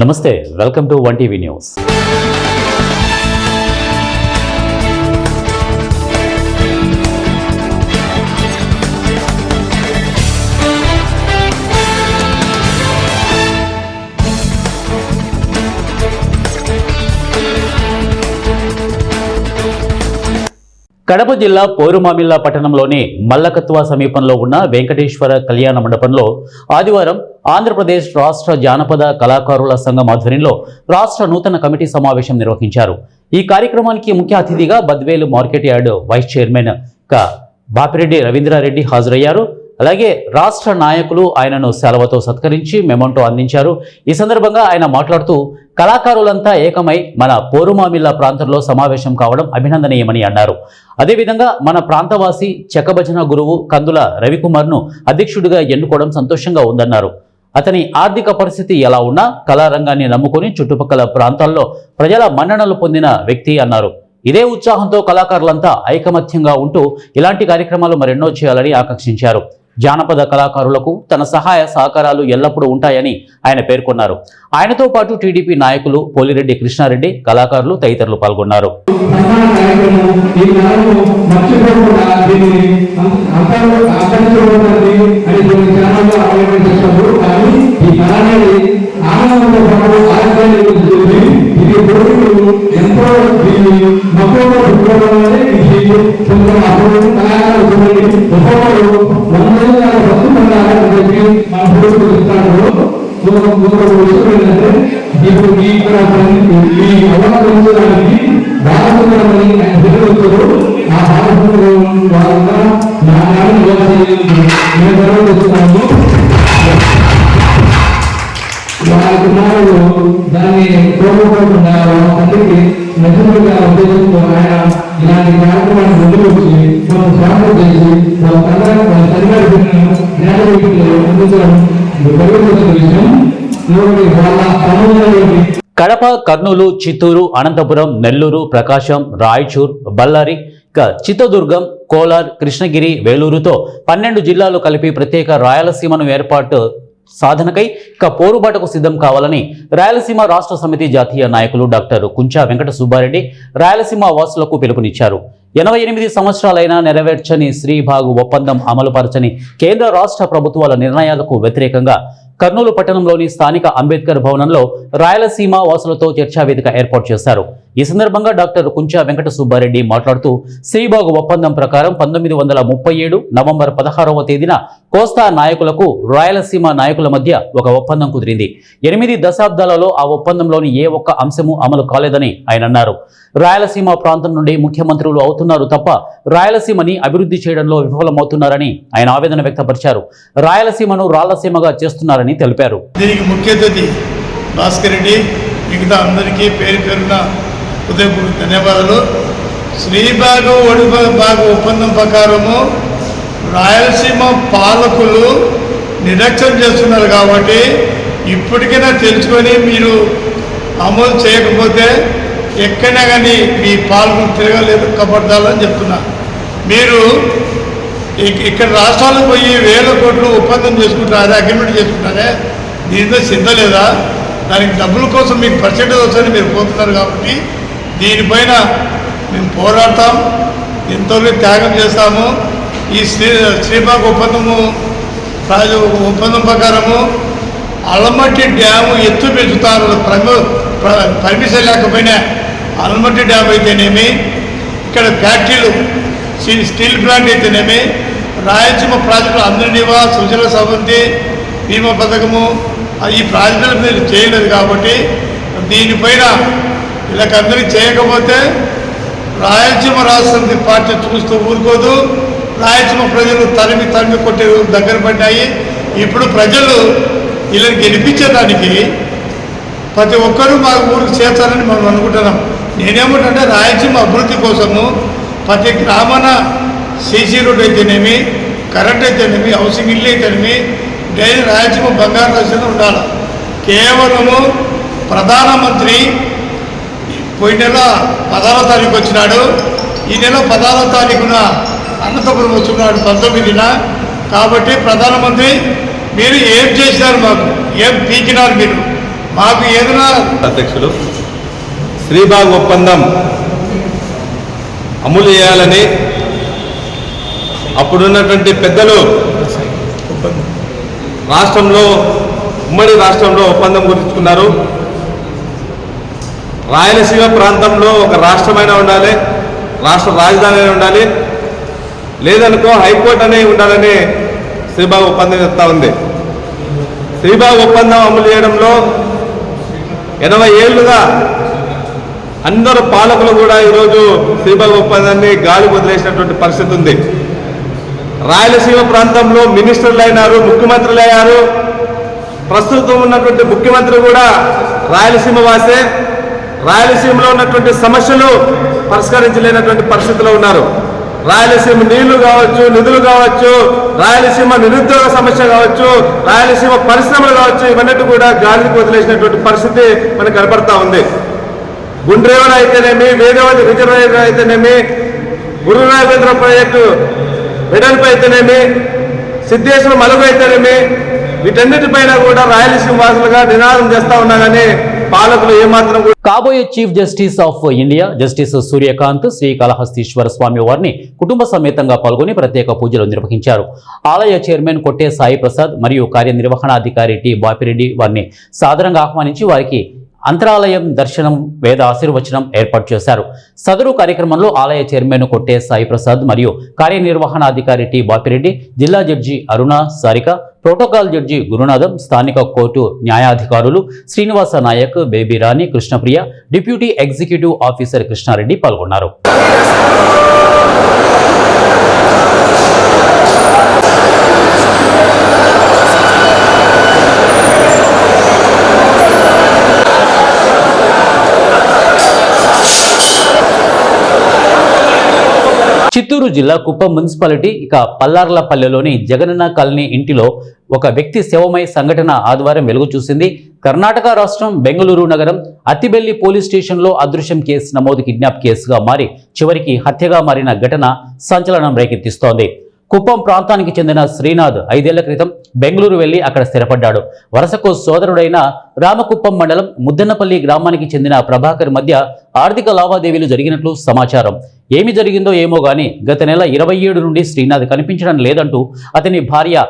నమస్తే, welcome to 1TV news. Kadapa జిల్లా పోరుమామిల్లా పట్టణంలోని మల్లకత్వ సమీపంలో ఉన్న వెంకటేశ్వర కళ్యాణ మండపంలో ఆదివారం ఆంధ్రప్రదేశ్ రాష్ట్ర జానపద కళాకారుల సంఘం ఆధ్వర్యంలో రాష్ట్ర నూతన కమిటీ సమావేశం నిర్వహించారు. ఈ కార్యక్రమానికి ముఖ్య అతిథిగా Badvel market yard vice chairman Bapi Reddy Ravindra Reddy హాజరయ్యారు. అలాగే రాష్ట్ర నాయకులు ఆయనను సెలవుతో సత్కరించి మెమోంటో అందించారు. ఈ సందర్భంగా ఆయన మాట్లాడుతూ కళాకారులంతా ఏకమై మన పోరుమామిల్లా ప్రాంతంలో సమావేశం కావడం అభినందనీయమని అన్నారు. అదేవిధంగా మన ప్రాంతవాసి చెక్కభజన గురువు కందుల రవికుమార్ను అధ్యక్షుడిగా ఎన్నుకోవడం సంతోషంగా ఉందన్నారు. అతని ఆర్థిక పరిస్థితి ఎలా ఉన్నా కళారంగాన్ని నమ్ముకొని చుట్టుపక్కల ప్రాంతాల్లో ప్రజల మన్ననలు పొందిన వ్యక్తి అన్నారు. ఇదే ఉత్సాహంతో కళాకారులంతా ఐకమత్యంగా ఉంటూ ఇలాంటి కార్యక్రమాలు మరెన్నో చేయాలని ఆకాంక్షించారు. జానపద కళాకారులకు తన సహాయ సహకారాలు ఎల్లప్పుడూ ఉంటాయని ఆయన పేర్కొన్నారు. ఆయనతో పాటు టీడీపీ నాయకులు పోలిరెడ్డి కృష్ణారెడ్డి, కళాకారులు తదితరులు పాల్గొన్నారు. దాన్ని కోరుకోకుండా అందరికీ నచ్చులుగా ఉద్దేశంతో ఆయన ఇలాంటి కార్యక్రమాన్ని ముందుకు వచ్చి మనం స్వాగతం చేసి తల్లిగారి జ్ఞానవీటిలో అందించడం విషయం. వాళ్ళ సమాజంలోని కడప, కర్నూలు, చిత్తూరు, అనంతపురం, నెల్లూరు, ప్రకాశం, రాయచూర్, బళ్ళారి, చిత్తదుర్గం, కోలార్, కృష్ణగిరి, వేలూరుతో 12 జిల్లాలు కలిపి ప్రత్యేక రాయలసీమను ఏర్పాటు సాధనకై పోరుబాటకు సిద్ధం కావాలని రాయలసీమ రాష్ట్ర సమితి జాతీయ నాయకులు డాక్టర్ కుంచా వెంకట సుబ్బారెడ్డి రాయలసీమ వాసులకు పిలుపునిచ్చారు. 88 సంవత్సరాలైనా నెరవేర్చని శ్రీబాగు ఒప్పందం అమలుపరచని కేంద్ర రాష్ట్ర ప్రభుత్వాల నిర్ణయాలకు వ్యతిరేకంగా కర్నూలు పట్టణంలోని స్థానిక అంబేద్కర్ భవనంలో రాయలసీమ వాసులతో చర్చా వేదిక ఏర్పాటు చేశారు. ఈ సందర్భంగా డాక్టర్ కుంచా వెంకట సుబ్బారెడ్డి మాట్లాడుతూ శ్రీబాగు ఒప్పందం ప్రకారం 1937 నవంబర్ 16వ తేదీన కోస్తా నాయకులకు రాయలసీమ నాయకుల మధ్య ఒక ఒప్పందం కుదిరింది. 8 దశాబ్దాలలో ఆ ఒప్పందంలోని ఏ ఒక్క అంశము అమలు కాలేదని ఆయన అన్నారు. రాయలసీమ ప్రాంతం నుండి ముఖ్యమంత్రులు అవుతున్నారు తప్ప రాయలసీమని అభివృద్ధి చేయడంలో విఫలమవుతున్నారని ఆయన ఆవేదన వ్యక్తపరిచారు. రాయలసీమను రాళ్లసీమగా చేస్తున్నారని తెలిపారు. దీనికి ముఖ్య అతిథి భాస్కర్ రెడ్డి, మిగతా అందరికీ పేరు పేరున హృదయపూర్వక ధన్యవాదాలు. శ్రీబాగు ఒడిబాగు ఒప్పందం ప్రకారము రాయలసీమ పాలకులు నిర్లక్ష్యం చేస్తున్నారు కాబట్టి ఇప్పటికైనా తెలుసుకొని మీరు అమలు చేయకపోతే ఎక్కడైనా కానీ మీ పాలకులు తిరగలేదు కబడ్డాలని చెప్తున్నా. మీరు ఇక్కడ రాష్ట్రాలకు పోయి 1000 కోట్లు ఒప్పందం చేసుకుంటారే, అగ్రిమెంట్ చేసుకుంటారే, దీంతో సిద్ధ లేదా? దానికి డబ్బుల కోసం మీకు పర్సెంటేజ్ వస్తుందని మీరు పోతున్నారు కాబట్టి దీనిపైన మేము పోరాడతాం, ఎంతో త్యాగం చేస్తాము. ఈ శ్రీబాగ్ ఒప్పందం ప్రకారము అలమట్టి డ్యాము ఎత్తు పెంచుతారు. పర్మిషన్ లేకపోయినా అలమట్టి డ్యామ్ అయితేనేమి, ఇక్కడ ఫ్యాక్టరీలు స్టీల్ ప్లాంట్ అయితేనేమి, రాయలసీమ ప్రాజెక్టులు అందరినీవా సుజల సవంతి బీమా పథకము ఈ ప్రాజెక్టులు మీరు చేయలేదు కాబట్టి దీనిపైన వీళ్ళకందరికీ చేయకపోతే రాయలసీమ రాష్ట్ర పార్టీ చూస్తూ ఊరుకోదు. రాయలసీమ ప్రజలు తరిమి కొట్టే దగ్గర పడ్డాయి. ఇప్పుడు ప్రజలు వీళ్ళని గెలిపించేదానికి ప్రతి ఒక్కరూ మా ఊరికి చేస్తారని మనం అనుకుంటున్నాం. నేనేమంటే రాయలసీమ అభివృద్ధి కోసము ప్రతి గ్రామాన సీసీ రోడ్ అయితేనేమి, కరెంట్ అయితేనేమి, హౌసింగ్ ఇల్లు అయితేనేమి, డైలీ రాయలసీమ బంగారు రాష్ట్రంలో ఉండాలి. కేవలము ప్రధానమంత్రి పోయిన నెల 16వ తారీఖు వచ్చినాడు. ఈ నెల 16వ తారీఖున అనంతపురం వస్తున్నాడు 19న. కాబట్టి ప్రధానమంత్రి మీరు ఏం చేసినారు, మాకు ఏం పీకినారు, మీరు మాకు ఏదైనా అధ్యక్షులు శ్రీబాగ్ ఒప్పందం అమలు చేయాలని అప్పుడున్నటువంటి పెద్దలు ఉమ్మడి రాష్ట్రంలో ఒప్పందం కుదుర్చుకున్నారు. రాయలసీమ ప్రాంతంలో ఒక రాష్ట్రమైనా ఉండాలి, రాష్ట్ర రాజధాని అయినా ఉండాలి, లేదనుకో హైకోర్టు అనే ఉండాలని శ్రీబాగ్ ఒప్పందం చెప్తా ఉంది. శ్రీబాగ్ ఒప్పందం అమలు చేయడంలో 80 ఏళ్లుగా అందరు పాలకులు కూడా ఈరోజు శ్రీబాగ్ ఒప్పందాన్ని గాలి వదిలేసినటువంటి పరిస్థితి ఉంది. రాయలసీమ ప్రాంతంలో మినిస్టర్లు అయినారు, ముఖ్యమంత్రులు అయ్యారు. ప్రస్తుతం ఉన్నటువంటి ముఖ్యమంత్రి కూడా రాయలసీమ వాసే. రాయలసీమలో ఉన్నటువంటి సమస్యలు పరిష్కరించలేనటువంటి పరిస్థితిలో ఉన్నారు. రాయలసీమ నీళ్లు కావచ్చు, నిధులు కావచ్చు, రాయలసీమ నిరుద్యోగ సమస్య కావచ్చు, రాయలసీమ పరిశ్రమలు కావచ్చు, ఇవన్నీ కూడా గాలికి వదిలేసినటువంటి పరిస్థితి మనకు కనపడతా ఉంది. గుండ్రేవన అయితేనేమి, వేదవతి రిజర్వాయర్ అయితేనేమి, గురు రాఘవేంద్ర ప్రాజెక్టు వెడల్పు అయితేనేమి, సిద్ధేశ్వర మలుగు అయితేనేమి, వీటన్నిటిపైన కూడా రాయలసీమ వాసులుగా నినాదం చేస్తా ఉన్నా కానీ పాలకులు ఏమాత్రం కూడా. కాబోయే chief justice of India justice Suryakant Srikalahasteeswara Swamy వారిని కుటుంబ సమేతంగా పాల్గొని ప్రత్యేక పూజలు నిర్వహించారు. ఆలయ చైర్మన్ కొట్టే సాయి ప్రసాద్ మరియు కార్యనిర్వహణాధికారి టి బాపిరెడ్డి వారిని సాదరంగా ఆహ్వానించి వారికి అంతరాలయం దర్శనం, వేద ఆశీర్వచనం ఏర్పాటు చేశారు. సదరు కార్యక్రమంలో ఆలయ చైర్మన్ కొట్టే సాయి ప్రసాద్ మరియు కార్యనిర్వహణాధికారి టి బాపిరెడ్డి, జిల్లా judge Aruna Sarika, protocol judge Gurunatham, స్థానిక కోర్టు న్యాయాధికారులు Srinivasa Nayak, Baby Rani, Krishnapriya, deputy executive officer Krishnareddy పాల్గొన్నారు. చిత్తూరు జిల్లా కుప్పం మున్సిపాలిటీ పల్లార్లపల్లెలోని జగనన్న కాలనీ ఇంటిలో ఒక వ్యక్తి శవమై సంఘటన ఆదివారం వెలుగు చూసింది. కర్ణాటక రాష్ట్రం బెంగళూరు నగరం అత్తిబెల్లి పోలీస్ స్టేషన్లో అదృశ్యం కేసు నమోదు కిడ్నాప్ కేసుగా మారి చివరికి హత్యగా మారిన ఘటన సంచలనం రేకెత్తిస్తోంది. కుప్పం ప్రాంతానికి చెందిన శ్రీనాథ్ 5 ఏళ్ల క్రితం బెంగళూరు వెళ్లి అక్కడ స్థిరపడ్డాడు. వరుసకు సోదరుడైన రామకుప్పం మండలం ముద్దన్నపల్లి గ్రామానికి చెందిన ప్రభాకర్ మధ్య ఆర్థిక లావాదేవీలు జరిగినట్లు సమాచారం. ఏమి జరిగిందో ఏమో గానీ గత నెల 27 నుండి శ్రీనాథ్ కనిపించడం లేదంటూ అతని భార్య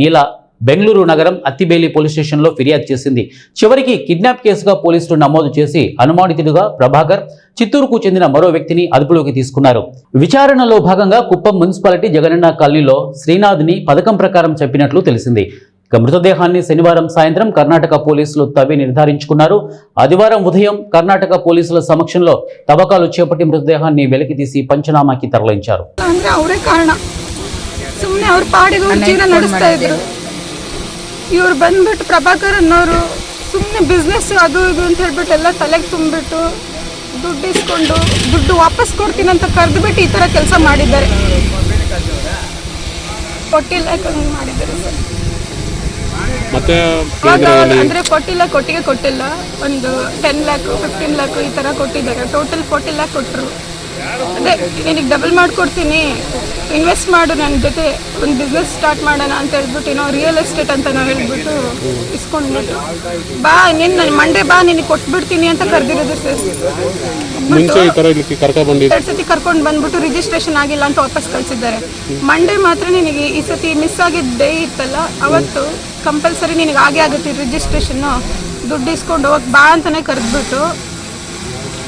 నీల బెంగళూరు నగరం అత్తిబేలి పోలీస్ స్టేషన్లో ఫిర్యాదు చేసింది. చివరికి కిడ్నాప్ కేసుగా పోలీసులు నమోదు చేసి అనుమానితుడిగా ప్రభాకర్, చిత్తూరుకు చెందిన మరో వ్యక్తిని అదుపులోకి తీసుకున్నారు. విచారణలో భాగంగా కుప్పం మున్సిపాలిటీ జగనన్న కాలనీలో శ్రీనాథ్ని పథకం ప్రకారం చెప్పినట్లు తెలిసింది. మృతదేహాన్ని శనివారం సాయంత్రం కర్ణాటక పోలీసులు తవ్వి నిర్ధారించుకున్నారు. ఆదివారం ఉదయం కర్ణాటక పోలీసుల సమక్షంలో తవ్వకాలు చేపట్టి మృతదేహాన్ని వెలికి తీసి పంచనామాకి తరలించారు. ಇವ್ರು ಬಂದ್ಬಿಟ್ಟು ಪ್ರಭಾಕರ್ ಅನ್ನೋರು ಸುಮ್ಮನೆ ಬಿಸ್ನೆಸ್ ಅದು ಇದು ಅಂತ ಹೇಳ್ಬಿಟ್ಟು ಎಲ್ಲ ತಲೆಗೆ ತುಂಬಿಬಿಟ್ಟು ದುಡ್ಡು ಇಸ್ಕೊಂಡು ದುಡ್ಡು ವಾಪಸ್ ಕೊಡ್ತೀನಿ ಅಂತ ಕರೆದುಬಿಟ್ಟು ಈ ಥರ ಕೆಲಸ ಮಾಡಿದ್ದಾರೆ. ಕೊಟ್ಟಿಲ್ಲ ಮಾಡಿದ್ದಾರೆ ಸರ್. ಮತ್ತೆ ಅಂದರೆ ಕೊಟ್ಟಿಗೆ ಕೊಟ್ಟಿಲ್ಲ, ಒಂದು 10 ಲ್ಯಾಕ್ 15 ಲ್ಯಾಕ್ ಈ ಥರ ಕೊಟ್ಟಿದ್ದಾರೆ. ಟೋಟಲ್ 40 ಲ್ಯಾಕ್ ಕೊಟ್ಟರು. ಅದೇ ನಿನಗೆ ಡಬಲ್ ಮಾಡಿಕೊಡ್ತೀನಿ, ಇನ್ವೆಸ್ಟ್ ಮಾಡು, ನನ್ನ ಜೊತೆ ಒಂದು ಬಿಸ್ನೆಸ್ ಸ್ಟಾರ್ಟ್ ಮಾಡೋಣ ಅಂತ ಹೇಳ್ಬಿಟ್ಟು ಏನೋ ರಿಯಲ್ ಎಸ್ಟೇಟ್ ಅಂತ ನಾವು ಹೇಳ್ಬಿಟ್ಟು ಇಸ್ಕೊಂಡ್ಬಿಟ್ಟು ಬಾ ನೀನು ಮಂಡೇ ಬಾ ನಿನಗೆ ಕೊಟ್ಬಿಡ್ತೀನಿ ಅಂತ ಕರೆದಿರೋದು ಸರ್. 2 ಸತಿ ಕರ್ಕೊಂಡು ಬಂದ್ಬಿಟ್ಟು ರಿಜಿಸ್ಟ್ರೇಷನ್ ಆಗಿಲ್ಲ ಅಂತ ವಾಪಸ್ ಕಳಿಸಿದ್ದಾರೆ. ಮಂಡೇ ಮಾತ್ರ ನಿನಗೆ ಈ ಸತಿ ಮಿಸ್ ಆಗಿದ್ದ ಡೇ ಇತ್ತಲ್ಲ, ಅವತ್ತು ಕಂಪಲ್ಸರಿ ನಿನಗೆ ಆಗೇ ಆಗುತ್ತೆ ರಿಜಿಸ್ಟ್ರೇಷನ್ನು, ದುಡ್ಡು ಇಸ್ಕೊಂಡು ಹೋಗಕ್ಕೆ ಬಾ ಅಂತಲೇ ಕರೆದ್ಬಿಟ್ಟು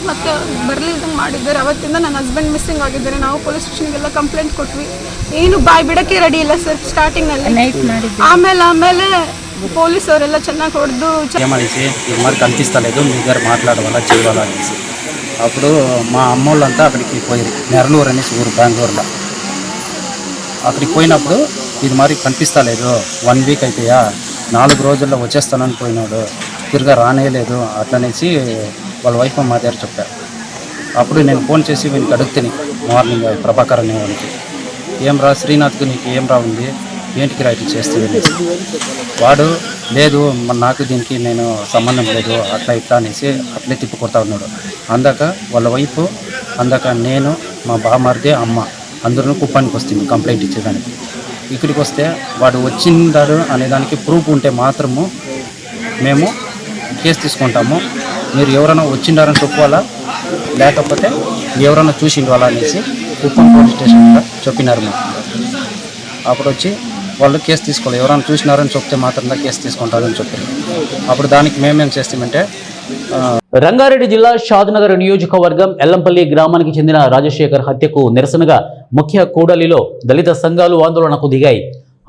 ಮತ್ತೆ ಬರಲಿಲ್ದಂಗೆ ಮಾಡಿದ್ದಾರೆ. ಅವತ್ತಿಂದ ನನ್ನ ಹಸ್ಬೆಂಡ್ ಮಿಸ್ಸಿಂಗ್ ಆಗಿದ್ದಾರೆ. ನಾವು ಪೊಲೀಸ್ ಸ್ಟೇಷನ್ಗೆಲ್ಲ ಕಂಪ್ಲೇಂಟ್ ಕೊಟ್ವಿ. ಏನು ಬಾಯ್ ಬಿಡೋಕ್ಕೆ ರೆಡಿ ಇಲ್ಲ ಸರ್ ಸ್ಟಾರ್ಟಿಂಗ್ನಲ್ಲಿ. ఆమె పోలీస్ అవరెల్ల ಚೆನ್ನಾಗಿ ಹೊಡೆದು ఏమనేసి ఇది మరి కనిపిస్తలేదు, మీ దగ్గర మాట్లాడవాలా చేయాలా అనేసి. అప్పుడు మా అమ్మోళ్ళంతా అక్కడికి పోయారు. నెరలూరు అనేసి ఊరు బెంగళూరులో. అక్కడికి పోయినప్పుడు ఇది మరి కనిపిస్తలేదు, 1 వీక్ అయిపోయా, 4 రోజుల్లో వచ్చేస్తానని పోయినాడు, తిరిగా రానేలేదు అట్లనేసి వాళ్ళ వైఫ్ మా దగ్గర చెప్పారు. అప్పుడు నేను ఫోన్ చేసి వీనికి అడుగుతాను మార్నింగ్ ప్రభాకర్ అనే వాళ్ళకి, ఏం రా శ్రీనాథ్కి నీకు ఏం రా ఉంది, ఏంటికి రా ఇట్లా చేస్తే అనేసి. వాడు లేదు నాకు దీనికి నేను సంబంధం లేదు అట్లా ఇట్లా అనేసి అట్లే తిప్పుకొడతా ఉన్నాడు. అందాక వాళ్ళ వైఫ్, అందాక నేను, మా బామర్దే, అమ్మ అందరూ కుప్పానికి వస్తుంది కంప్లైంట్ ఇచ్చేదానికి. ఇక్కడికి వస్తే వాడు వచ్చిందాడు అనేదానికి ప్రూఫ్ ఉంటే మాత్రము మేము కేసు తీసుకుంటాము, మీరు ఎవరైనా వచ్చిండారని చెప్పుకోవాలా, లేకపోతే ఎవరైనా చూసిండాలా అనేసి కుప్పం పోలీస్ స్టేషన్లో చెప్పినారు మాకు. అప్పుడు వచ్చి వాళ్ళు కేసు తీసుకోవాలి, ఎవరైనా చూసినారని చెప్తే మాత్రమే కేసు తీసుకుంటారని చెప్పారు. అప్పుడు దానికి మేమేం చేస్తామంటే రంగారెడ్డి జిల్లా షాద్నగర్ నియోజకవర్గం ఎల్లంపల్లి గ్రామానికి చెందిన రాజశేఖర్ హత్యకు నిరసనగా ముఖ్య కూడలిలో దళిత సంఘాలు ఆందోళనకు దిగాయి.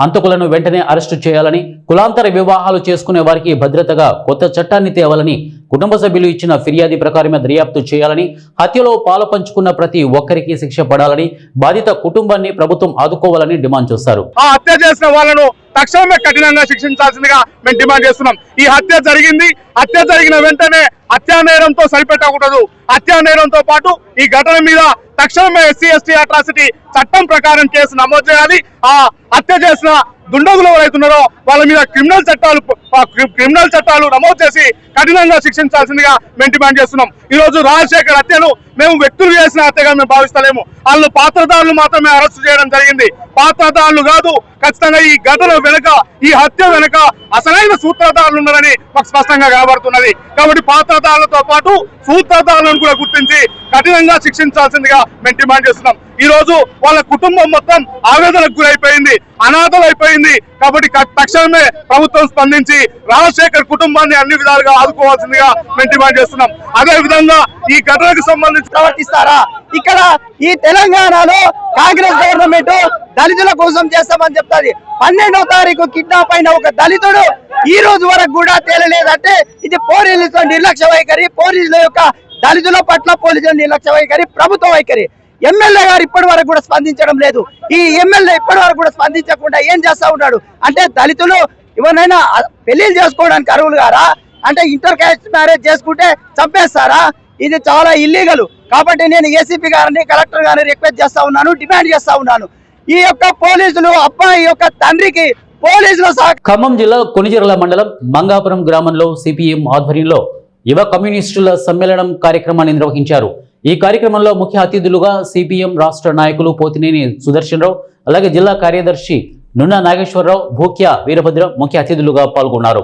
హంతకులను వెంటనే అరెస్టు చేయాలని, కులాంతర వివాహాలు చేసుకునే వారికి భద్రతగా కొత్త చట్టాన్ని తేవాలని, కుటుంబ సభ్యులు ఇచ్చిన ఫిర్యాదు ప్రకారమే దర్యాప్తు చేయాలని, హత్యలో పాలు పంచుకున్న ప్రతి ఒక్కరికి శిక్ష పడాలని, బాధిత కుటుంబాన్ని ప్రభుత్వం ఆదుకోవాలని డిమాండ్ చేశారు. ఆ హత్య చేసిన వాళ్ళను తక్షణమే కఠినంగా శిక్షించాల్సిందిగా మేము డిమాండ్ చేస్తున్నాం. ఈ హత్య జరిగింది, హత్య జరిగిన వెంటనే హత్యా నేరంతో సరిపెట్టకూడదు. హత్యా నేరంతో పాటు ఈ ఘటన మీద తక్షణమే SC/ST అట్రాసిటీ చట్టం ప్రకారం కేసు నమోదు చేయాలి. ఆ హత్య చేసిన దుండగులు ఎవరైతున్నారో వాళ్ళ మీద క్రిమినల్ చట్టాలు నమోదు చేసి కఠినంగా శిక్షించాల్సిందిగా మేము డిమాండ్ చేస్తున్నాం. ఈ రోజు రాజశేఖర్ హత్యను మేము వ్యక్తులు చేసిన హత్యగా మేము భావిస్తలేము. వాళ్ళు పాత్రదారులు మాత్రమే అరెస్టు చేయడం జరిగింది, పాత్రదారులు కాదు. ఖచ్చితంగా ఈ ఘటన వెనుక, ఈ హత్య వెనుక అసలైన సూత్రధారులు ఉన్నారని మాకు స్పష్టంగా కనబడుతున్నది. కాబట్టి పాత్రధారులతో పాటు సూత్రధారులను కూడా గుర్తించి కఠినంగా శిక్షించాల్సిందిగా మేము డిమాండ్ చేస్తున్నాం. ఈ రోజు వాళ్ళ కుటుంబం మొత్తం ఆవేదనకు గురైపోయింది, అనాథలైపోయింది. కాబట్టి తక్షణమే ప్రభుత్వం స్పందించి రాజశేఖర్ కుటుంబాన్ని అన్ని విధాలుగా ఆదుకోవాల్సిందిగా మేము డిమాండ్ చేస్తున్నాం. అదే విధంగా ఈ ఘటనకు సంబంధించి ప్రవర్తిస్తారా? ఇక్కడ ఈ తెలంగాణలో కాంగ్రెస్ గవర్నమెంట్ దళితుల కోసం చేస్తామని చెప్తాది. 12వ తారీఖు కిడ్నాప్ అయిన ఒక దళితుడు ఈ రోజు వరకు కూడా తేలలేదంటే ఇది పోలీసుల నిర్లక్ష్య వైఖరి, పోలీసుల యొక్క దళితుల పట్ల పోలీసుల నిర్లక్ష్య వైఖరి, ప్రభుత్వ వైఖరి. ఎమ్మెల్యే గారు ఇప్పటి వరకు కూడా స్పందించడం లేదు. ఈ ఎమ్మెల్యే ఇప్పటి వరకు కూడా స్పందించకుండా ఏం చేస్తా ఉన్నాడు అంటే, దళితులు ఎవరైనా పెళ్లిళ్ళు చేసుకోవడానికి అర్హులు గారా అంటే ఇంటర్ కాస్ట్ మ్యారేజ్ చేసుకుంటే చంపేస్తారా? ఇది చాలా ఇల్లీగల్. కాబట్టి నేను ఏసీపీ గారిని, కలెక్టర్ గారిని రిక్వెస్ట్ చేస్తా ఉన్నాను, డిమాండ్ చేస్తా ఉన్నాను. ఈ యొక్క పోలీసులు అబ్బాయి యొక్క తండ్రికి పోలీసులు ఖమ్మం జిల్లా కొణిజర్ల మండలం మంగాపురం గ్రామంలో సిపిఎం ఆధ్వర్యంలో యువ కమ్యూనిస్టుల సమ్మేళనం కార్యక్రమాన్ని నిర్వహించారు. ఈ కార్యక్రమంలో ముఖ్య అతిథులుగా సిపిఎం రాష్ట్ర నాయకులు పోతినేని సుదర్శనరావు, అలాగే జిల్లా కార్యదర్శి నున్న నాగేశ్వరరావు, భూక్య వీరభద్రం ముఖ్య అతిథులుగా పాల్గొన్నారు.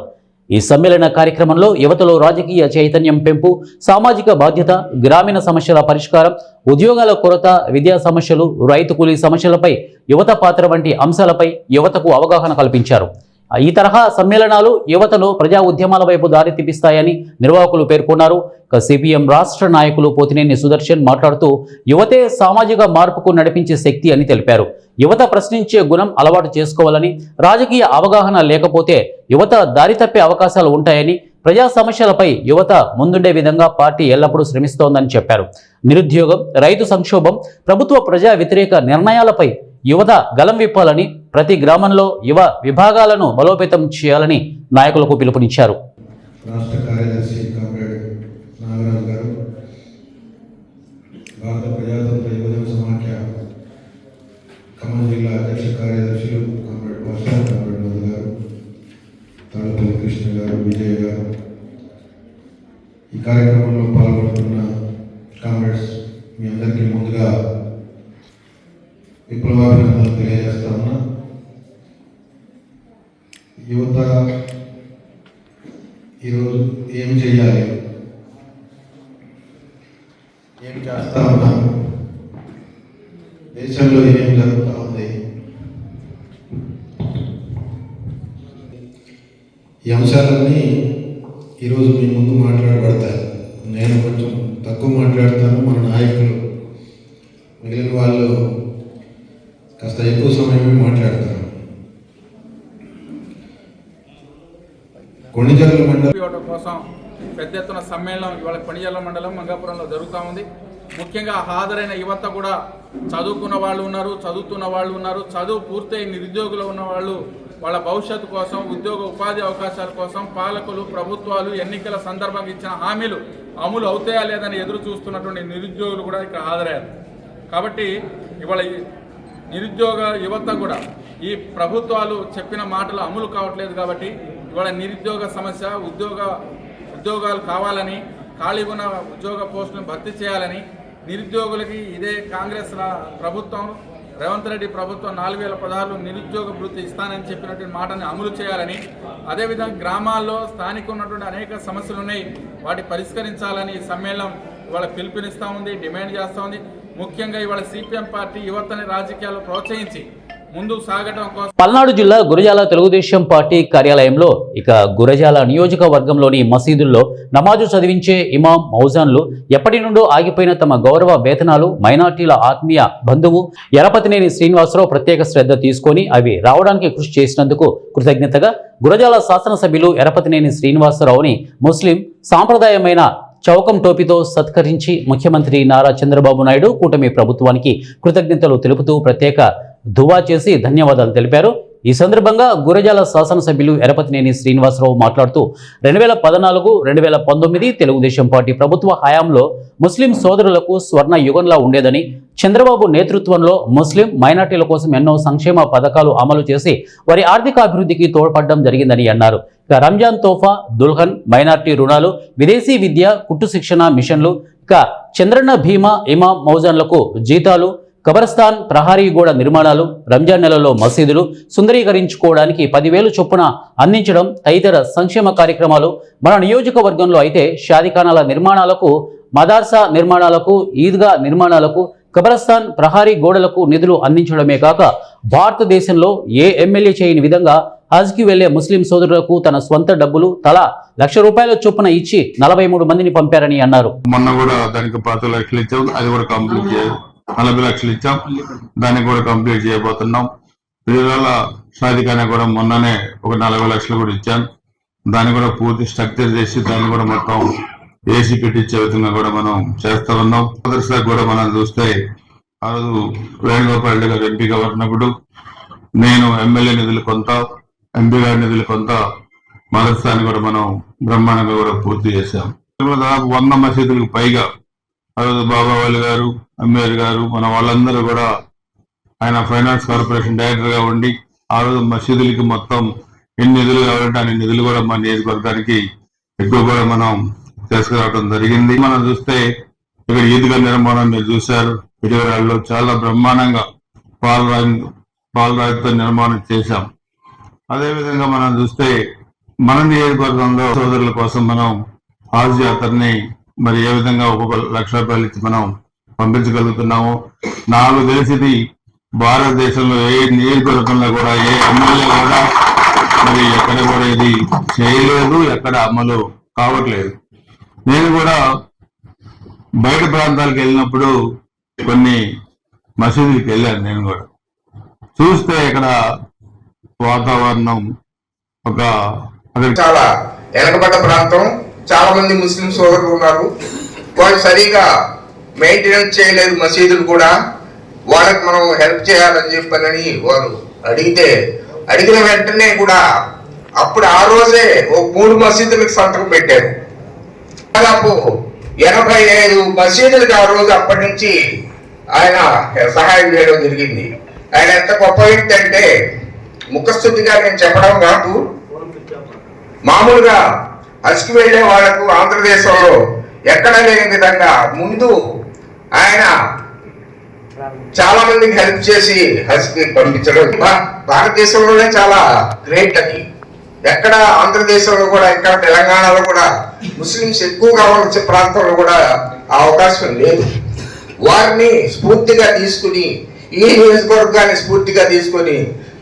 ఈ సమ్మేళన కార్యక్రమంలో యువతలో రాజకీయ చైతన్యం పెంపు, సామాజిక బాధ్యత, గ్రామీణ సమస్యల పరిష్కారం, ఉద్యోగాల కొరత, విద్యా సమస్యలు, రైతు కూలీ సమస్యలపై యువత పాత్ర వంటి అంశాలపై యువతకు అవగాహన కల్పించారు. ఈ తరహా సమ్మేళనాలు యువతను ప్రజా ఉద్యమాల వైపు దారి తీపిస్తాయని నిర్వాహకులు పేర్కొన్నారు. సిపిఎం రాష్ట్ర నాయకులు పోతినేని సుదర్శన్ మాట్లాడుతూ యువతే సామాజిక మార్పుకు నడిపించే శక్తి అని తెలిపారు. యువత ప్రశ్నించే గుణం అలవాటు చేసుకోవాలని, రాజకీయ అవగాహన లేకపోతే యువత దారి తప్పే అవకాశాలు ఉంటాయని, ప్రజా సమస్యలపై యువత ముందుండే విధంగా పార్టీ ఎల్లప్పుడూ శ్రమిస్తోందని చెప్పారు. నిరుద్యోగం, రైతు సంక్షోభం, ప్రభుత్వ ప్రజా వ్యతిరేక నిర్ణయాలపై యువత గలం విప్పాలని, ప్రతి గ్రామంలో యువ విభాగాలను బలోపేతం చేయాలని నాయకులకు పిలుపునిచ్చారు. రాష్ట్ర కార్యదర్శి కామ్రేడ్ నాగరాజు గారు, భారత ప్రజాతంత్ర యువజన సమాఖ్య ఖమ్మం జిల్లా అధ్యక్ష కార్యదర్శులు కామ్రేడ్ భాష, కామ్రేడ్ మధు గారు, తాళపల్లి కృష్ణ గారు, విజయ్ గారు, ఈ కార్యక్రమంలో పాల్గొంటున్న కామ్రేడ్స్ మీ అందరికీ ముందుగా విప్లవాభినందనలు తెలియజేస్తా ఉన్నా. యువత ఈరోజు ఏం చేయాలి, ఏం చేస్తా ఉన్నాం, దేశంలో ఏం జరుగుతూ ఉంది, ఈ అంశాలన్నీ ఈరోజు మీ ముందు మాట్లాడబడతాయి. నేను కొంచెం తక్కువ మాట్లాడతాను, మన నాయకులు మిగిలిన వాళ్ళు కాస్త ఎక్కువ సమయమే మాట్లాడతారు. కొణిజర్ల మండలం కోసం పెద్ద ఎత్తున సమ్మేళనం ఇవాళ కొణిజర్ల మండలం మంగాపురంలో జరుగుతూ ఉంది. ముఖ్యంగా హాజరైన యువత కూడా చదువుకున్న వాళ్ళు ఉన్నారు, చదువుతున్న వాళ్ళు ఉన్నారు, చదువు పూర్తయి నిరుద్యోగులు ఉన్న వాళ్ళు వాళ్ళ భవిష్యత్తు కోసం, ఉద్యోగ ఉపాధి అవకాశాల కోసం ప్రభుత్వాలు, ప్రభుత్వాలు ఎన్నికల సందర్భంగా ఇచ్చిన హామీలు అమలు అవుతాయా లేదని ఎదురు చూస్తున్నటువంటి నిరుద్యోగులు కూడా ఇక్కడ హాజరయ్యారు. కాబట్టి ఇవాళ నిరుద్యోగ యువత కూడా ఈ ప్రభుత్వాలు చెప్పిన మాటలు అమలు కావట్లేదు. కాబట్టి ఇవాళ నిరుద్యోగ సమస్య, ఉద్యోగాలు కావాలని, ఖాళీ ఉన్న ఉద్యోగ పోస్టులను భర్తీ చేయాలని, నిరుద్యోగులకి ఇదే కాంగ్రెస్ ప్రభుత్వం రేవంత్ రెడ్డి ప్రభుత్వం 4000 పదహారులు నిరుద్యోగ భృతి ఇస్తానని చెప్పినటువంటి మాటని అమలు చేయాలని, అదేవిధంగా గ్రామాల్లో స్థానిక ఉన్నటువంటి అనేక సమస్యలు ఉన్నాయి, వాటి పరిష్కరించాలని ఈ సమ్మేళనం ఇవాళ పిలుపునిస్తూ ఉంది, డిమాండ్ చేస్తూ ఉంది. ముఖ్యంగా ఇవాళ సిపిఎం పార్టీ యువతని రాజకీయాల్లో ప్రోత్సహించి ముందుకు సాగడం కోసం పల్నాడు జిల్లా గురజాల తెలుగుదేశం పార్టీ కార్యాలయంలో గురజాల నియోజకవర్గంలోని మసీదుల్లో నమాజు చదివించే ఇమాం మౌజాన్లు ఎప్పటి నుండో ఆగిపోయిన తమ గౌరవ వేతనాలు మైనార్టీల ఆత్మీయ బంధువు ఎరపతినేని శ్రీనివాసరావు ప్రత్యేక శ్రద్ధ తీసుకొని అవి రావడానికి కృషి చేసినందుకు కృతజ్ఞతగా గురజాల శాసనసభ్యులు ఎరపతినేని శ్రీనివాసరావుని ముస్లిం సాంప్రదాయమైన చౌకం టోపీతో సత్కరించి ముఖ్యమంత్రి నారా చంద్రబాబు నాయుడు కూటమి ప్రభుత్వానికి కృతజ్ఞతలు తెలుపుతూ ప్రత్యేక దువా చేసి ధన్యవాదాలు తెలిపారు. ఈ సందర్భంగా గురజాల శాసనసభ్యులు ఎరపతినేని శ్రీనివాసరావు మాట్లాడుతూ 2014-2019 తెలుగుదేశం పార్టీ ప్రభుత్వ హయాంలో ముస్లిం సోదరులకు స్వర్ణ యుగంలా ఉండేదని, చంద్రబాబు నేతృత్వంలో ముస్లిం మైనార్టీల కోసం ఎన్నో సంక్షేమ పథకాలు అమలు చేసి వారి ఆర్థిక అభివృద్ధికి తోడ్పడడం జరిగిందని అన్నారు. ఇక రంజాన్ తోఫా, దుల్హన్, మైనార్టీ రుణాలు, విదేశీ విద్య, కుట్టు శిక్షణ మిషన్లు, ఇక చంద్రన్న భీమా, ఇమాం మౌజాన్లకు జీతాలు, కబరస్థాన్, ప్రహారీ గోడ నిర్మాణాలు, రంజాన్ నెలలో మసీదులు సుందరీకరించుకోవడానికి 10,000 చొప్పున అందించడం తదితర సంక్షేమ కార్యక్రమాలు మన నియోజకవర్గంలో అయితే షాదీఖానాల నిర్మాణాలకు, మదార్సా నిర్మాణాలకు, ఈద్గా నిర్మాణాలకు, కబరస్థాన్, ప్రహారీ గోడలకు నిధులు అందించడమే కాక భారతదేశంలో ఏ ఎమ్మెల్యే చేయని విధంగా హజ్కి వెళ్లే ముస్లిం సోదరులకు తన స్వంత డబ్బులు తలా ₹1,00,000 చొప్పున ఇచ్చి 43 మందిని పంపారని అన్నారు. మొన్న కూడా దానికి 10 లక్షలు ఇచ్చాం, అది కూడా కంప్లీట్ చేయాలి. 40 లక్షలు ఇచ్చాం, దాన్ని కూడా కంప్లీట్ చేయబోతున్నాం. వివిధాల షాదీఖానా కూడా మొన్ననే ఒక 40 లక్షలు కూడా ఇచ్చాం, దాన్ని కూడా పూర్తి స్ట్రక్చర్ చేసి దాన్ని కూడా మొత్తం ఏసీ పెట్టించే విధంగా కూడా మనం చేస్తా ఉన్నాం. మదర్సా కూడా మనం చూస్తే ఆ రోజు వేణుగోపాల్ రెడ్డి గారు ఎంపీగా ఉన్నప్పుడు నేను ఎమ్మెల్యే నిధులు కొంత, ఎంపీ గారి నిధులు కొంత మదర్సాని కూడా మనం బ్రహ్మాండంగా కూడా పూర్తి చేశాం. దాదాపు 100 మసీదులకు పైగా ఆ రోజు బాబావాలి గారు, అమ్మేర్ గారు, మన వాళ్ళందరూ కూడా ఆయన ఫైనాన్స్ కార్పొరేషన్ డైరెక్టర్ గా ఉండి ఆ రోజు మసీదులకి మొత్తం ఎన్ని నిధులు కావాలంటే అన్ని నిధులు కూడా మన నియోజకవర్గానికి ఎక్కువ కూడా మనం తీసుకురావడం జరిగింది. మనం చూస్తే ఇక్కడ ఈద్గా నిర్మాణం మీరు చూశారు, విజయవాడలో చాలా బ్రహ్మాండంగా పాలరాయితో నిర్మాణం చేశాం. అదేవిధంగా మనం చూస్తే మన నియోజకవర్గంలో సోదరుల కోసం మనం హాజ్ యాత్రని మరి ఏ విధంగా ₹1,00,000 ఇచ్చి మనం పంపించగలుగుతున్నాము. నాకు తెలిసింది భారతదేశంలో ఏ నియోజకవర్గంలో కూడా ఏ ఎమ్మెల్యే కూడా మరి ఎక్కడ కూడా ఇది చేయలేదు, ఎక్కడ అమలు కావట్లేదు. నేను కూడా బయట ప్రాంతాలకు వెళ్ళినప్పుడు కొన్ని మసీదులకు వెళ్ళాను. నేను కూడా చూస్తే ఇక్కడ వాతావరణం చాలా వెనకబడ్డ ప్రాంతం, చాలా మంది ముస్లిం సోదరులు ఉన్నారు. వాళ్ళు సరిగా మెయింటెనెన్స్ చేయలేదు మసీదులు కూడా. వాళ్ళకి మనం హెల్ప్ చేయాలని చెప్పని వారు అడిగిన వెంటనే కూడా అప్పుడు ఆ రోజే ఓ 3 మసీదులకు సంతకం పెట్టారు. దాదాపు 85 మసీదులకు ఆ రోజు అప్పటి నుంచి ఆయన సహాయం చేయడం జరిగింది. ఆయన ఎంత గొప్ప వ్యక్తి అంటే ముఖస్థుతిగా నేను చెప్పడం కాదు, మామూలుగా హజ్కి వెళ్లే వాళ్లకు ఆంధ్రదేశంలో ఎక్కడ లేని విధంగా ముందు ఆయన చాలా మందికి హెల్ప్ చేసి హజ్కి పంపించడం భారతదేశంలోనే చాలా గ్రేట్. అది ఎక్కడ ఆంధ్రదేశంలో కూడా, ఇక్కడ తెలంగాణలో కూడా ముస్లింస్ ఎక్కువగా వచ్చే ప్రాంతంలో కూడా ఆ అవకాశం లేదు. వారిని స్ఫూర్తిగా తీసుకుని, ఈ నియోజకవర్గాన్ని స్ఫూర్తిగా తీసుకొని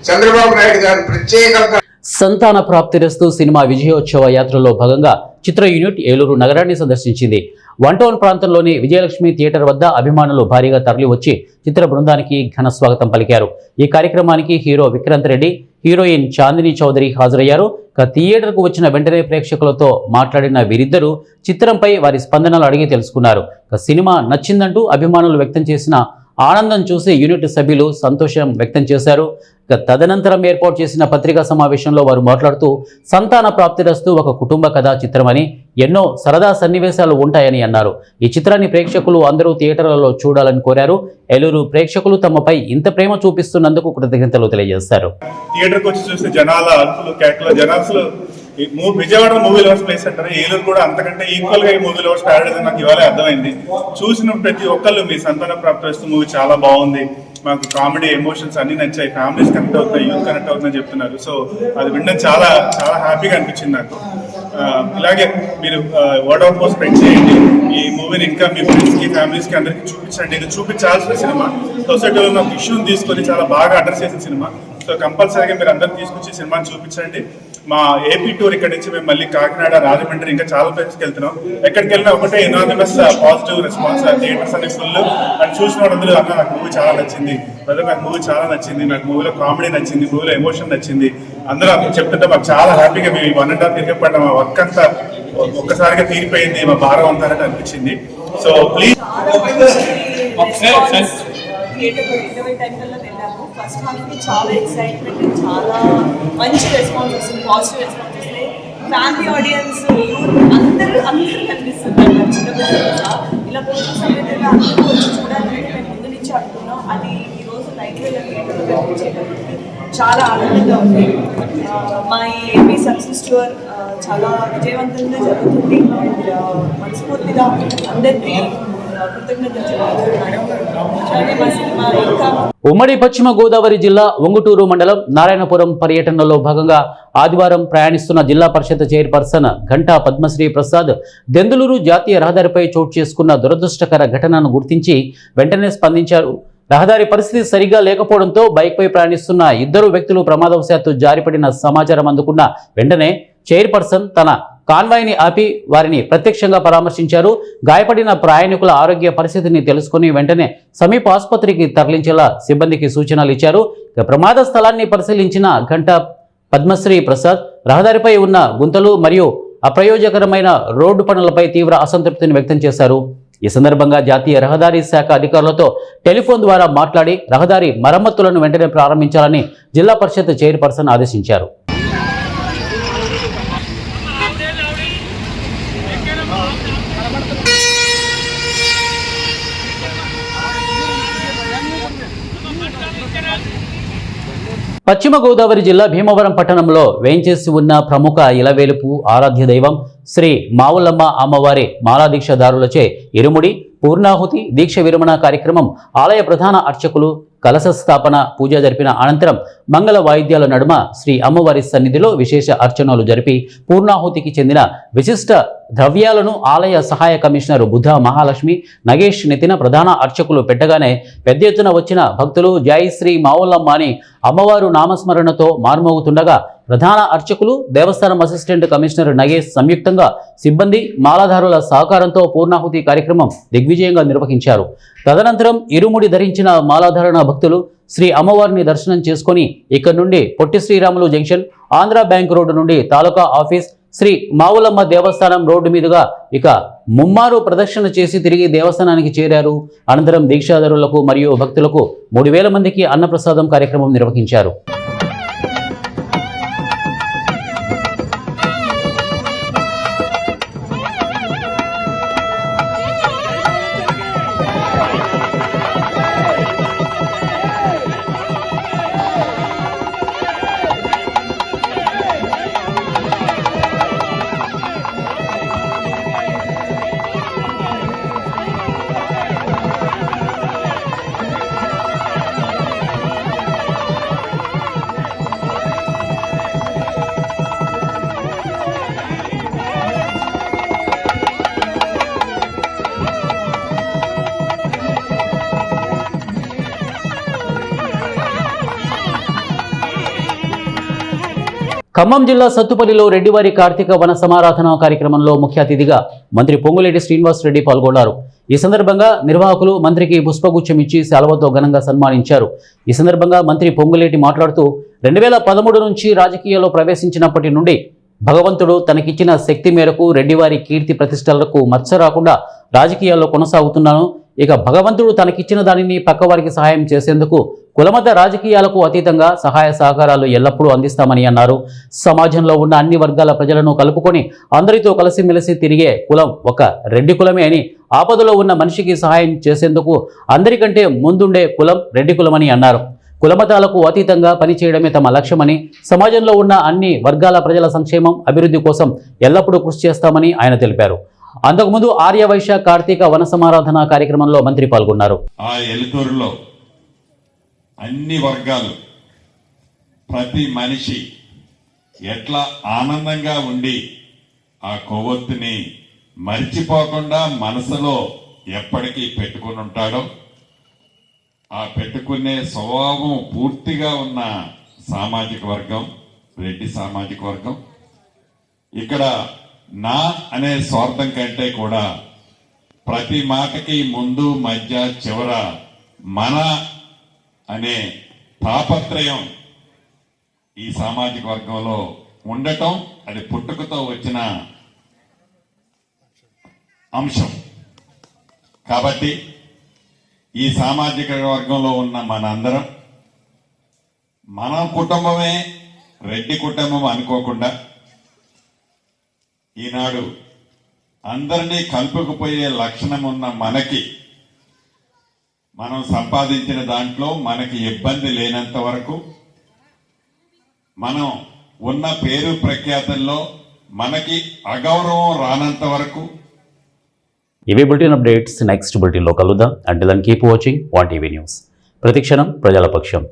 చంద్రబాబు నాయుడు గారు ప్రత్యేకంగా సంతాన ప్రాప్తిరస్తు సినిమా విజయోత్సవ యాత్రలో భాగంగా చిత్ర యూనిట్ ఏలూరు నగరాన్ని సందర్శించింది. 1 టౌన్ ప్రాంతంలోని విజయలక్ష్మి థియేటర్ వద్ద అభిమానులు భారీగా తరలివచ్చి చిత్ర బృందానికి ఘన స్వాగతం పలికారు. ఈ కార్యక్రమానికి హీరో విక్రాంత్ రెడ్డి, హీరోయిన్ చాందిని చౌదరి హాజరయ్యారు. థియేటర్కు వచ్చిన వెంటనే ప్రేక్షకులతో మాట్లాడిన వీరిద్దరూ చిత్రంపై వారి స్పందనలు అడిగి తెలుసుకున్నారు. సినిమా నచ్చిందంటూ అభిమానులు వ్యక్తం చేసిన ఆనందం చూసి యూనిట్ సభ్యులు సంతోషం వ్యక్తం చేశారు. తదనంతరం ఏర్పాటు చేసిన పత్రికా సమావేశంలో వారు మాట్లాడుతూ సంతాన ప్రాప్తిరస్తు ఒక కుటుంబ కథా చిత్రమని, ఎన్నో సరదా సన్నివేశాలు ఉంటాయని అన్నారు. ఈ చిత్రాన్ని ప్రేక్షకులు అందరూ థియేటర్లలో చూడాలని కోరారు. ఏలూరు ప్రేక్షకులు తమపై ఇంత ప్రేమ చూపిస్తున్నందుకు కృతజ్ఞతలు తెలియజేశారు. థియేటర్కి వచ్చి చూస్తే జనాల అరుపులు, కేకలు, జనాలు విజయవాడ మూవీ లవర్స్ ప్లేస్ అంటారు, ఏలూరు కూడా అంతకంటే ఈక్వల్ గా ఈ మూవీ లవర్స్ ప్యారడైజ్ నాకు ఇవాళ అర్థమైంది. చూసిన ప్రతి ఒక్కళ్ళు మీ సంతాన ప్రాప్తిరస్తు మూవీ చాలా బాగుంది, మాకు కామెడీ ఎమోషన్స్ అన్నీ నచ్చాయి, ఫ్యామిలీస్ కనెక్ట్ అవుతున్నాయి, యూత్ కనెక్ట్ అవుతుందని చెప్తున్నారు. సో అది వినడం చాలా చాలా హ్యాపీగా అనిపించింది నాకు. ఇలాగే మీరు వర్డ్ ఆఫ్ మౌత్ స్ప్రెడ్ చేయండి, ఈ మూవీని ఇంకా మీ ఫ్రెండ్స్కి ఫ్యామిలీస్కి అందరికీ చూపించండి. ఇది చూపించాల్సిన సినిమా, సొసైటీలో ఉన్న ఇష్యూని తీసుకొని చాలా బాగా అడ్రస్ చేసిన సినిమా. సో కంపల్సరీగా మీరు అందరూ తీసుకొచ్చి సినిమాని చూపించండి. మా ఏపీ టూర్ ఇక్కడ నుంచి మేము మళ్ళీ కాకినాడ, రాజమండ్రి ఇంకా చాలా ప్లేసెస్కి వెళ్తున్నాం. ఎక్కడికి వెళ్ళినా ఒకటే ఎనానిమస్ పాజిటివ్ రెస్పాన్స్. థియేటర్స్ అన్ని ఫుల్. అండ్ చూసిన వాళ్ళందరూ అన్న నాకు మూవీ చాలా నచ్చింది, బ్రదర్ నాకు మూవీ చాలా నచ్చింది, నాకు మూవీలో కామెడీ నచ్చింది, మూవీలో ఎమోషన్ నచ్చింది, అందరూ చెప్తుంటే మాకు చాలా హ్యాపీగా మేము 1.5 ఇయర్ పడ్డ మా వర్క్ అంతా ఒక్కసారిగా తీరిపోయింది, మా భారం అంతా అనిపించింది. సో ప్లీజ్ థియేటర్లో 20 టైంకల్లా వెళ్ళాము. ఫస్ట్ హాఫ్కి చాలా ఎక్సైట్మెంట్, చాలా మంచి రెస్పాన్స్ వస్తుంది, పాజిటివ్ రెస్పాన్స్ వస్తుంది. ఫ్యామిలీ ఆడియన్స్, యూత్ అందరూ కనిపిస్తున్నారు. చిన్నపిల్లలు ఇలా కొంచెం సమయంలో అందరూ వచ్చి చూడాలని మేము ముందు నుంచి అనుకున్నాం. అది ఈరోజు లైవ్లో థియేటర్లో కనిపించేటప్పటికి చాలా ఆనందంగా ఉంది. మా ఏపీ సక్సెస్ టూర్ చాలా విజయవంతంగా జరుగుతుంది. అండ్ మనస్ఫూర్తిగా అందరికీ ఉమ్మడి పశ్చిమ గోదావరి జిల్లా ఉంగుటూరు మండలం నారాయణపురం పర్యటనలో భాగంగా ఆదివారం ప్రయాణిస్తున్న జిల్లా పరిషత్ చైర్పర్సన్ ఘంటా పద్మశ్రీ ప్రసాద్ దెందులూరు జాతీయ రహదారిపై చోటు చేసుకున్న దురదృష్టకర ఘటనను గుర్తించి వెంటనే స్పందించారు. రహదారి పరిస్థితి సరిగా లేకపోవడంతో బైక్పై ప్రయాణిస్తున్న 2 వ్యక్తులు ప్రమాదవశాత్తు జారిపడిన సమాచారం అందుకున్న వెంటనే చైర్పర్సన్ తన కాన్వాయ్ని ఆపి వారిని ప్రత్యక్షంగా పరామర్శించారు. గాయపడిన ప్రయాణికుల ఆరోగ్య పరిస్థితిని తెలుసుకుని వెంటనే సమీప ఆసుపత్రికి తరలించేలా సిబ్బందికి సూచనలు ఇచ్చారు. ప్రమాద స్థలాన్ని పరిశీలించిన ఘంటా పద్మశ్రీ ప్రసాద్ రహదారిపై ఉన్న గుంతలు మరియు అప్రయోజకరమైన రోడ్డు పనులపై తీవ్ర అసంతృప్తిని వ్యక్తం చేశారు. ఈ సందర్భంగా జాతీయ రహదారి శాఖ అధికారులతో టెలిఫోన్ ద్వారా మాట్లాడి రహదారి మరమ్మతులను వెంటనే ప్రారంభించాలని జిల్లా పరిషత్ చైర్పర్సన్ ఆదేశించారు. పశ్చిమ గోదావరి జిల్లా భీమవరం పట్టణంలో వేంచేసి ఉన్న ప్రముఖ ఇలవేలుపు ఆరాధ్య దైవం శ్రీ మావులమ్మ అమ్మవారి మాలాదీక్షదారులచే ఇరుముడి పూర్ణాహుతి దీక్ష విరమణ కార్యక్రమం ఆలయ ప్రధాన అర్చకులు కలశ స్థాపన పూజ జరిపిన అనంతరం మంగళ వాయిద్యాల నడుమ శ్రీ అమ్మవారి సన్నిధిలో విశేష అర్చనలు జరిపి పూర్ణాహుతికి చెందిన విశిష్ట ద్రవ్యాలను ఆలయ సహాయ కమిషనర్ బుద్ధ మహాలక్ష్మి నగేష్ నెత్తిన ప్రధాన అర్చకులు పెట్టగానే పెద్ద ఎత్తున వచ్చిన భక్తులు జై శ్రీ మావులమ్మ అని అమ్మవారు నామస్మరణతో మార్మోగుతుండగా ప్రధాన అర్చకులు దేవస్థానం అసిస్టెంట్ కమిషనర్ నగేష్ సంయుక్తంగా సిబ్బంది మాలాధారుల సహకారంతో పూర్ణాహుతి కార్యక్రమం దిగ్విజయంగా నిర్వహించారు. తదనంతరం ఇరుముడి ధరించిన మాలాధారణ భక్తులు శ్రీ అమ్మవారిని దర్శనం చేసుకుని ఇక్కడి నుండి Potti Sriramulu junction, Andhra bank road నుండి తాలూకా ఆఫీస్, శ్రీ మావులమ్మ దేవస్థానం రోడ్డు మీదుగా ఇక ముమ్మారు ప్రదక్షిణ చేసి తిరిగి దేవస్థానానికి చేరారు. అనంతరం దీక్షాదారులకు మరియు భక్తులకు 3000 మందికి అన్నప్రసాదం కార్యక్రమం నిర్వహించారు. ఖమ్మం జిల్లా సత్తుపల్లిలో రెడ్డివారి కార్తీక వన సమారాధన కార్యక్రమంలో ముఖ్య అతిథిగా మంత్రి పొంగులేటి శ్రీనివాస్ రెడ్డి పాల్గొన్నారు. ఈ సందర్భంగా నిర్వాహకులు మంత్రికి పుష్పగుచ్చం ఇచ్చి శాలువతో ఘనంగా సన్మానించారు. ఈ సందర్భంగా మంత్రి పొంగులేటి మాట్లాడుతూ 2013 నుంచి రాజకీయాల్లో ప్రవేశించినప్పటి నుండి భగవంతుడు తనకిచ్చిన శక్తి మేరకు రెడ్డివారి కీర్తి ప్రతిష్టలకు మచ్చ రాకుండా రాజకీయాల్లో కొనసాగుతున్నాను. ఇక భగవంతుడు తనకిచ్చిన దానిని పక్కవారికి సహాయం చేసేందుకు కులమత రాజకీయాలకు అతీతంగా సహాయ సహకారాలు ఎల్లప్పుడూ అందిస్తామని అన్నారు. సమాజంలో ఉన్న అన్ని వర్గాల ప్రజలను కలుపుకొని అందరితో కలిసిమెలిసి తిరిగే కులం ఒక రెడ్డి కులమే అని, ఆపదలో ఉన్న మనిషికి సహాయం చేసేందుకు అందరికంటే ముందుండే కులం రెడ్డి కులమని అన్నారు. కులమతాలకు అతీతంగా పనిచేయడమే తమ లక్ష్యమని, సమాజంలో ఉన్న అన్ని వర్గాల ప్రజల సంక్షేమం అభివృద్ధి కోసం ఎల్లప్పుడూ కృషి చేస్తామని ఆయన తెలిపారు. అంతకుముందు ఆర్యవైశ్య కార్తీక వన సమారాధన కార్యక్రమంలో మంత్రి పాల్గొన్నారు. ఆ ఎలుకూరులో అన్ని వర్గాలు ప్రతి మనిషి ఎట్లా ఆనందంగా ఉండి ఆ కొవ్వొత్తిని మర్చిపోకుండా మనసులో ఎప్పటికీ పెట్టుకుని ఉంటాడో ఆ పెట్టుకునే స్వభావం పూర్తిగా ఉన్న సామాజిక వర్గం రెడ్డి సామాజిక వర్గం. ఇక్కడ నా అనే స్వార్థం కంటే కూడా ప్రతి మాటకి ముందు మధ్య చివర మన అనే తాపత్రయం ఈ సామాజిక వర్గంలో ఉండటం అది పుట్టుకతో వచ్చిన అంశం. కాబట్టి ఈ సామాజిక వర్గంలో ఉన్న మనందరం మన కుటుంబమే రెడ్డి కుటుంబం అనుకోకుండా ఈనాడు అందరినీ కలుపుకుపోయే లక్షణం ఉన్న మనకి మనం సంపాదించిన దాంట్లో మనకి ఇబ్బంది లేనంత వరకు, మనం ఉన్న పేరు ప్రఖ్యాతుల్లో మనకి అగౌరవం రానంత వరకు. ఇవే బులెటిన్ అప్డేట్స్. నెక్స్ట్ బులెటిన్లో కలుద్దాం. Until then keep watching 1 TV news. ప్రతిక్షణం ప్రజల పక్షం.